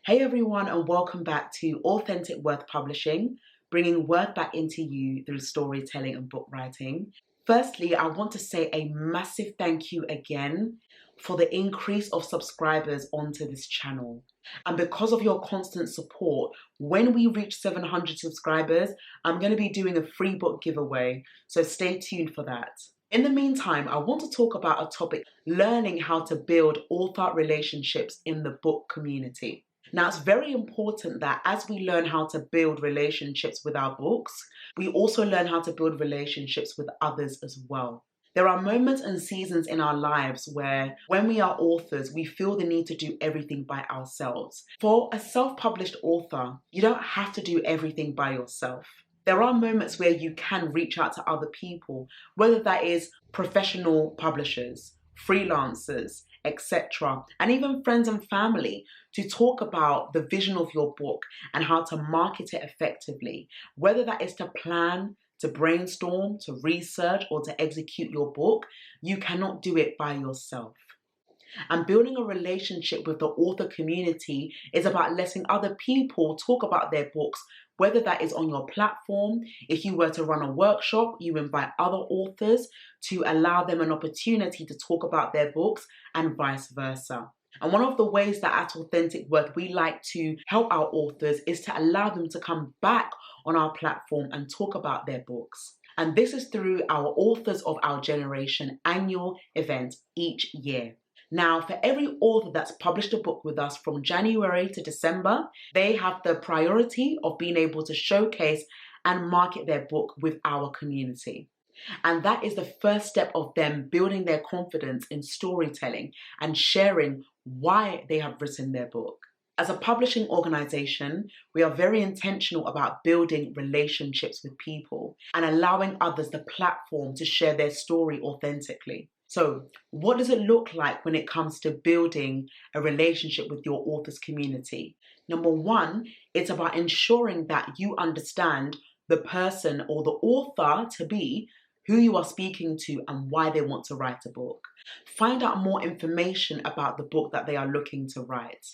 Hey everyone, and welcome back to Authentic Worth Publishing, bringing worth back into you through storytelling and book writing. Firstly, I want to say a massive thank you again for the increase of subscribers onto this channel. And because of your constant support, when we reach 700 subscribers, I'm going to be doing a free book giveaway, so stay tuned for that. In the meantime, I want to talk about a topic: learning how to build author relationships in the book community. Now, it's very important that as we learn how to build relationships with our books, we also learn how to build relationships with others as well. There are moments and seasons in our lives where, when we are authors, we feel the need to do everything by ourselves. For a self-published author, you don't have to do everything by yourself. There are moments where you can reach out to other people, whether that is professional publishers, freelancers, etc., and even friends and family, to talk about the vision of your book and how to market it effectively, whether that is to plan, to brainstorm, to research, or to execute your book. You cannot do it by yourself. And building a relationship with the author community is about letting other people talk about their books, whether that is on your platform. If you were to run a workshop, you invite other authors to allow them an opportunity to talk about their books, and vice versa. And one of the ways that at Authentic Worth we like to help our authors is to allow them to come back on our platform and talk about their books. And this is through our Authors of Our Generation annual event each year. Now, for every author that's published a book with us from January to December, they have the priority of being able to showcase and market their book with our community. And that is the first step of them building their confidence in storytelling and sharing why they have written their book. As a publishing organization, we are very intentional about building relationships with people and allowing others the platform to share their story authentically. So, what does it look like when it comes to building a relationship with your author's community? Number one, it's about ensuring that you understand the person or the author to be, who you are speaking to, and why they want to write a book. Find out more information about the book that they are looking to write.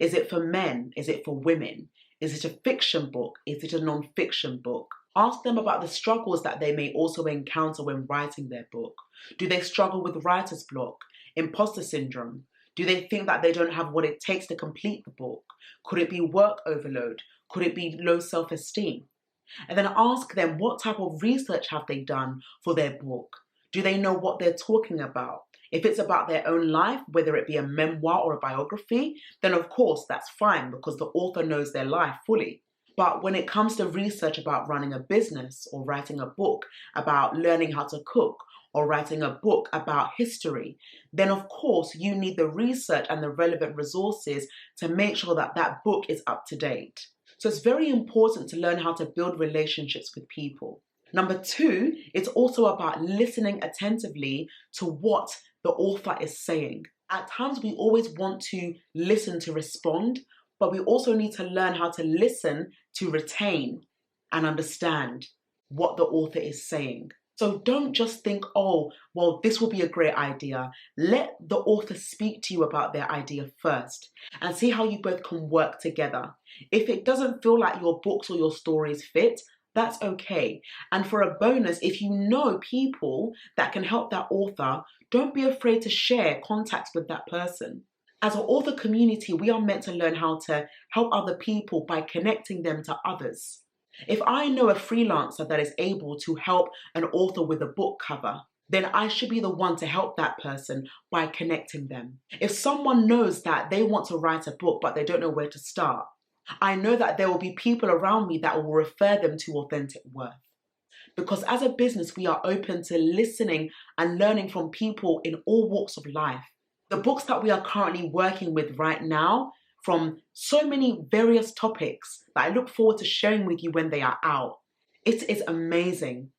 Is it for men? Is it for women? Is it a fiction book? Is it a non-fiction book? Ask them about the struggles that they may also encounter when writing their book. Do they struggle with writer's block, imposter syndrome? Do they think that they don't have what it takes to complete the book? Could it be work overload? Could it be low self-esteem? And then ask them, what type of research have they done for their book? Do they know what they're talking about? If it's about their own life, whether it be a memoir or a biography, then of course that's fine because the author knows their life fully. But when it comes to research about running a business or writing a book about learning how to cook or writing a book about history, then of course you need the research and the relevant resources to make sure that that book is up to date. So it's very important to learn how to build relationships with people. Number two, it's also about listening attentively to what the author is saying. At times we always want to listen to respond, but we also need to learn how to listen to retain and understand what the author is saying. So don't just think, oh, well, this will be a great idea. Let the author speak to you about their idea first and see how you both can work together. If it doesn't feel like your books or your stories fit, that's okay. And for a bonus, if you know people that can help that author, don't be afraid to share contacts with that person. As an author community, we are meant to learn how to help other people by connecting them to others. If I know a freelancer that is able to help an author with a book cover, then I should be the one to help that person by connecting them. If someone knows that they want to write a book but they don't know where to start, I know that there will be people around me that will refer them to Authentic Worth. Because as a business, we are open to listening and learning from people in all walks of life. The books that we are currently working with right now, from so many various topics that I look forward to sharing with you when they are out. It is amazing.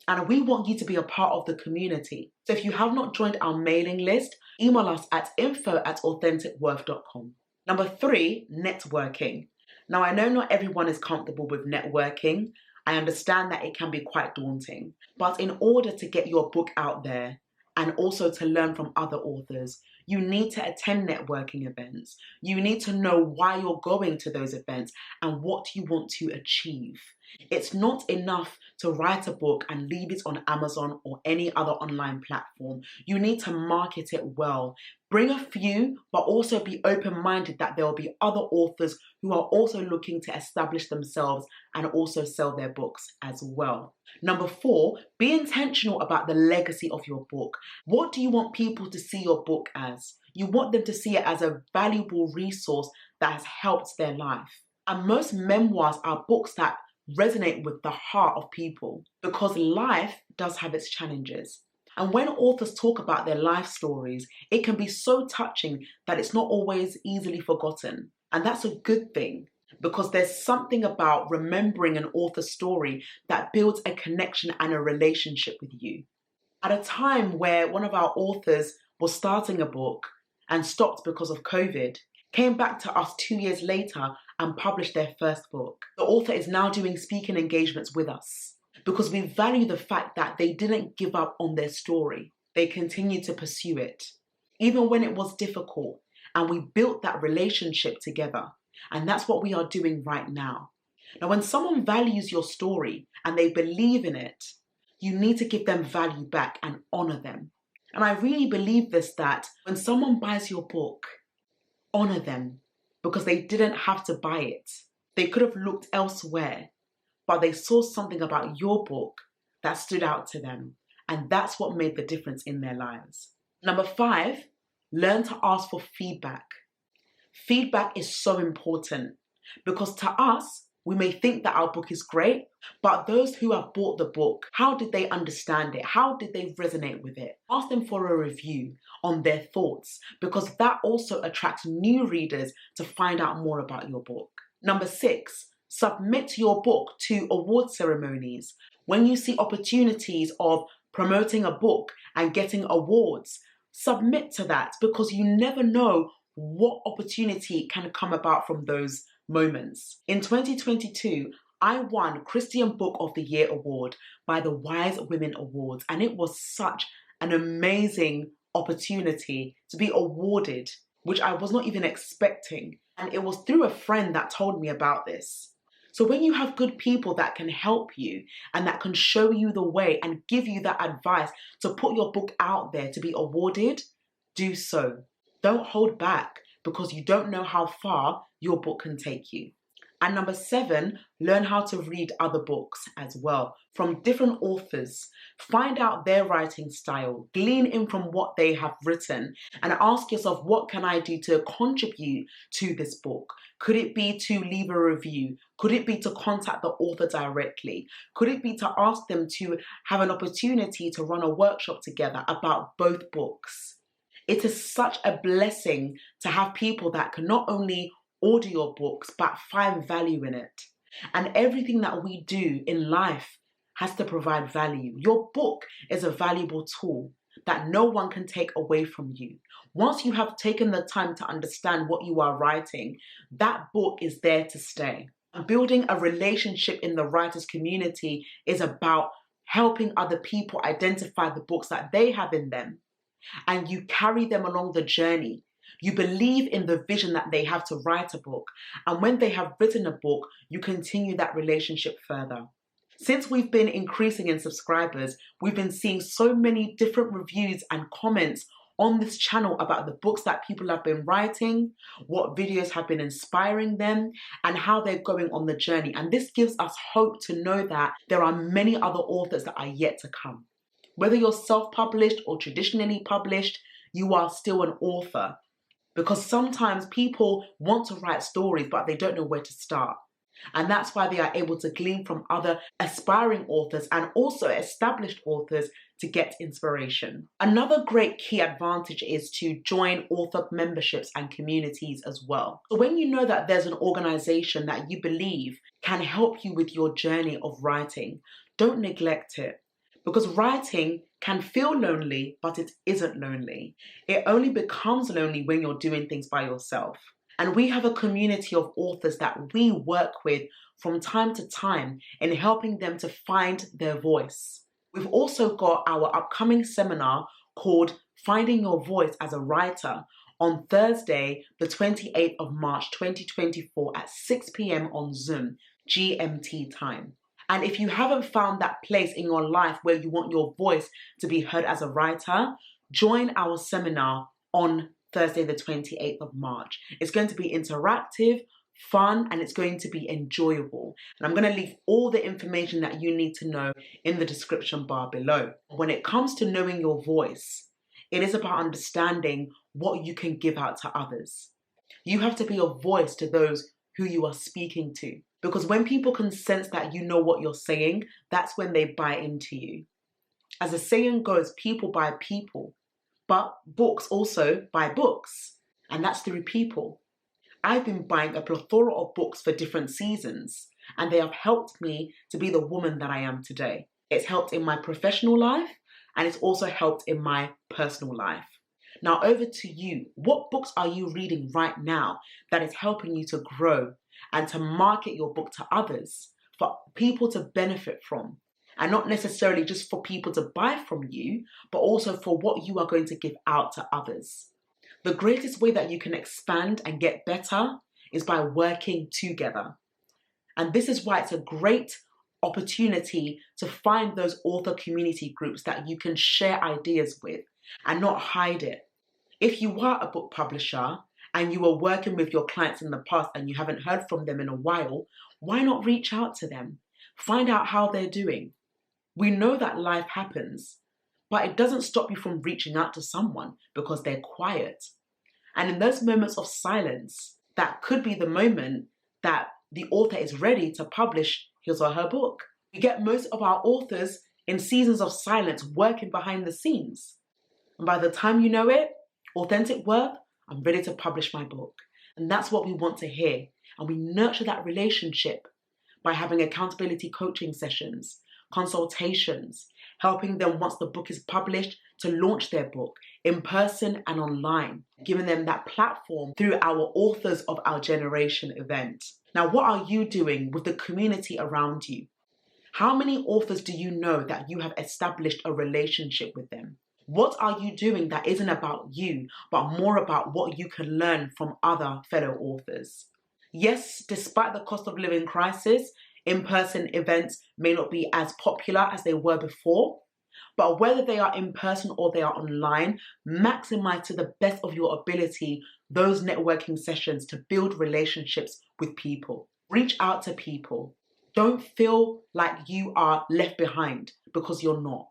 And we want you to be a part of the community. So if you have not joined our mailing list, email us at info@authenticworth.com. Number three, networking. Now, I know not everyone is comfortable with networking. I understand that it can be quite daunting. But in order to get your book out there and also to learn from other authors, You need to attend networking events. You need to know why you're going to those events and what you want to achieve. It's not enough to write a book and leave it on Amazon or any other online platform. You need to market it well. Bring a few, but also be open-minded that there will be other authors who are also looking to establish themselves and also sell their books as well. Number 4, be intentional about the legacy of your book. What do you want people to see your book as? You want them to see it as a valuable resource that has helped their life. And most memoirs are books that resonate with the heart of people because life does have its challenges. And when authors talk about their life stories, it can be so touching that it's not always easily forgotten. And that's a good thing because there's something about remembering an author's story that builds a connection and a relationship with you. At a time where one of our authors was starting a book and stopped because of COVID, came back to us 2 years later and published their first book. The author is now doing speaking engagements with us because we value the fact that they didn't give up on their story. They continued to pursue it, even when it was difficult, and we built that relationship together. And that's what we are doing right now. Now, when someone values your story and they believe in it, you need to give them value back and honor them. And I really believe this, that when someone buys your book, honor them because they didn't have to buy it. They could have looked elsewhere, but they saw something about your book that stood out to them. And that's what made the difference in their lives. Number 5, learn to ask for feedback. Feedback is so important because to us, we may think that our book is great, but those who have bought the book, how did they understand it? How did they resonate with it? Ask them for a review on their thoughts because that also attracts new readers to find out more about your book. Number 6, submit your book to award ceremonies. When you see opportunities of promoting a book and getting awards, submit to that because you never know what opportunity can come about from those moments. In 2022, I won Christian Book of the Year award by the Wise Women Awards, and it was such an amazing opportunity to be awarded, which I was not even expecting. And it was through a friend that told me about this. So when you have good people that can help you and that can show you the way and give you that advice to put your book out there to be awarded, do so. Don't hold back because you don't know how far your book can take you. And number 7, learn how to read other books as well from different authors. Find out their writing style, glean in from what they have written, and ask yourself, what can I do to contribute to this book? Could it be to leave a review? Could it be to contact the author directly? Could it be to ask them to have an opportunity to run a workshop together about both books? It is such a blessing to have people that can not only order your books, but find value in it. And everything that we do in life has to provide value. Your book is a valuable tool that no one can take away from you. Once you have taken the time to understand what you are writing, that book is there to stay. And building a relationship in the writers community is about helping other people identify the books that they have in them. And you carry them along the journey. You believe in the vision that they have to write a book. And when they have written a book, you continue that relationship further. Since we've been increasing in subscribers, we've been seeing so many different reviews and comments on this channel about the books that people have been writing, what videos have been inspiring them, and how they're going on the journey. And this gives us hope to know that there are many other authors that are yet to come. Whether you're self-published or traditionally published, you are still an author. Because sometimes people want to write stories, but they don't know where to start. And that's why they are able to glean from other aspiring authors and also established authors to get inspiration. Another great key advantage is to join author memberships and communities as well. So when you know that there's an organization that you believe can help you with your journey of writing, don't neglect it. Because writing can feel lonely, but it isn't lonely. It only becomes lonely when you're doing things by yourself. And we have a community of authors that we work with from time to time in helping them to find their voice. We've also got our upcoming seminar called Finding Your Voice as a Writer on Thursday, the 28th of March 2024 at 6 p.m. on Zoom, GMT time. And if you haven't found that place in your life where you want your voice to be heard as a writer, join our seminar on Thursday, the 28th of March. It's going to be interactive, fun, and it's going to be enjoyable. And I'm going to leave all the information that you need to know in the description bar below. When it comes to knowing your voice, it is about understanding what you can give out to others. You have to be a voice to those who you are speaking to. Because when people can sense that you know what you're saying, that's when they buy into you. As the saying goes, people buy people, but books also buy books, and that's through people. I've been buying a plethora of books for different seasons, and they have helped me to be the woman that I am today. It's helped in my professional life, and it's also helped in my personal life. Now over to you. What books are you reading right now that is helping you to grow and to market your book to others for people to benefit from? And not necessarily just for people to buy from you, but also for what you are going to give out to others. The greatest way that you can expand and get better is by working together. And this is why it's a great opportunity to find those author community groups that you can share ideas with and not hide it. If you are a book publisher and you are working with your clients in the past and you haven't heard from them in a while, why not reach out to them? Find out how they're doing. We know that life happens, but it doesn't stop you from reaching out to someone because they're quiet. And in those moments of silence, that could be the moment that the author is ready to publish his or her book. We get most of our authors in seasons of silence working behind the scenes. And by the time you know it, authentic worth, I'm ready to publish my book. And that's what we want to hear. And we nurture that relationship by having accountability coaching sessions, consultations, helping them once the book is published to launch their book in person and online, giving them that platform through our Authors of Our Generation event. Now, what are you doing with the community around you? How many authors do you know that you have established a relationship with them? What are you doing that isn't about you, but more about what you can learn from other fellow authors? Yes, despite the cost of living crisis, in-person events may not be as popular as they were before, but whether they are in person or they are online, maximize to the best of your ability those networking sessions to build relationships with people. Reach out to people. Don't feel like you are left behind because you're not.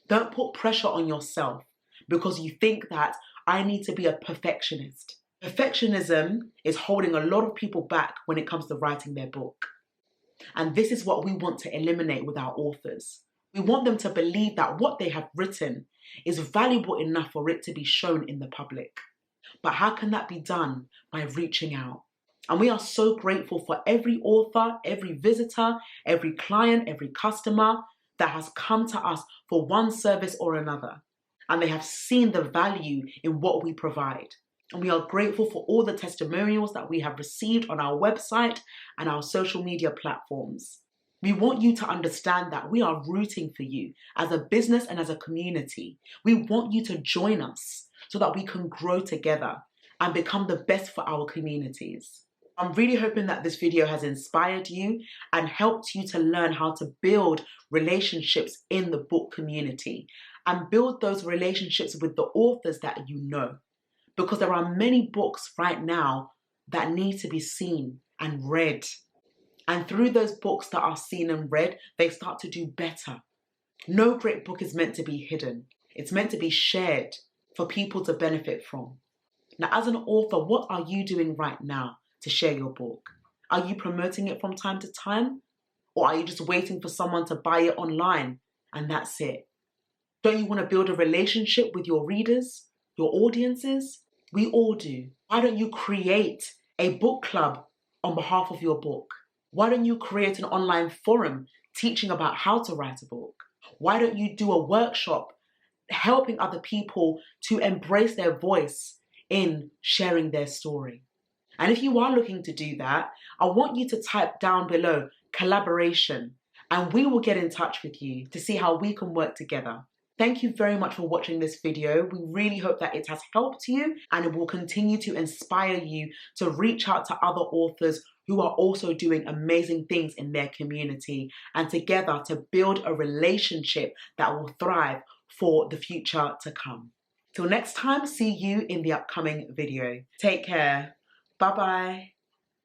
Don't put pressure on yourself because you think that I need to be a perfectionist. Perfectionism is holding a lot of people back when it comes to writing their book. And this is what we want to eliminate with our authors. We want them to believe that what they have written is valuable enough for it to be shown in the public. But how can that be done? By reaching out. And we are so grateful for every author, every visitor, every client, every customer that has come to us for one service or another. And they have seen the value in what we provide. And we are grateful for all the testimonials that we have received on our website and our social media platforms. We want you to understand that we are rooting for you as a business and as a community. We want you to join us so that we can grow together and become the best for our communities. I'm really hoping that this video has inspired you and helped you to learn how to build relationships in the book community and build those relationships with the authors that you know. Because there are many books right now that need to be seen and read. And through those books that are seen and read, they start to do better. No great book is meant to be hidden. It's meant to be shared for people to benefit from. Now, as an author, what are you doing right now to share your book? Are you promoting it from time to time? Or are you just waiting for someone to buy it online and that's it? Don't you want to build a relationship with your readers, your audiences? We all do. Why don't you create a book club on behalf of your book? Why don't you create an online forum teaching about how to write a book? Why don't you do a workshop helping other people to embrace their voice in sharing their story? And if you are looking to do that, I want you to type down below collaboration and we will get in touch with you to see how we can work together. Thank you very much for watching this video. We really hope that it has helped you and it will continue to inspire you to reach out to other authors who are also doing amazing things in their community, and together to build a relationship that will thrive for the future to come. Till next time, see you in the upcoming video. Take care. Bye-bye.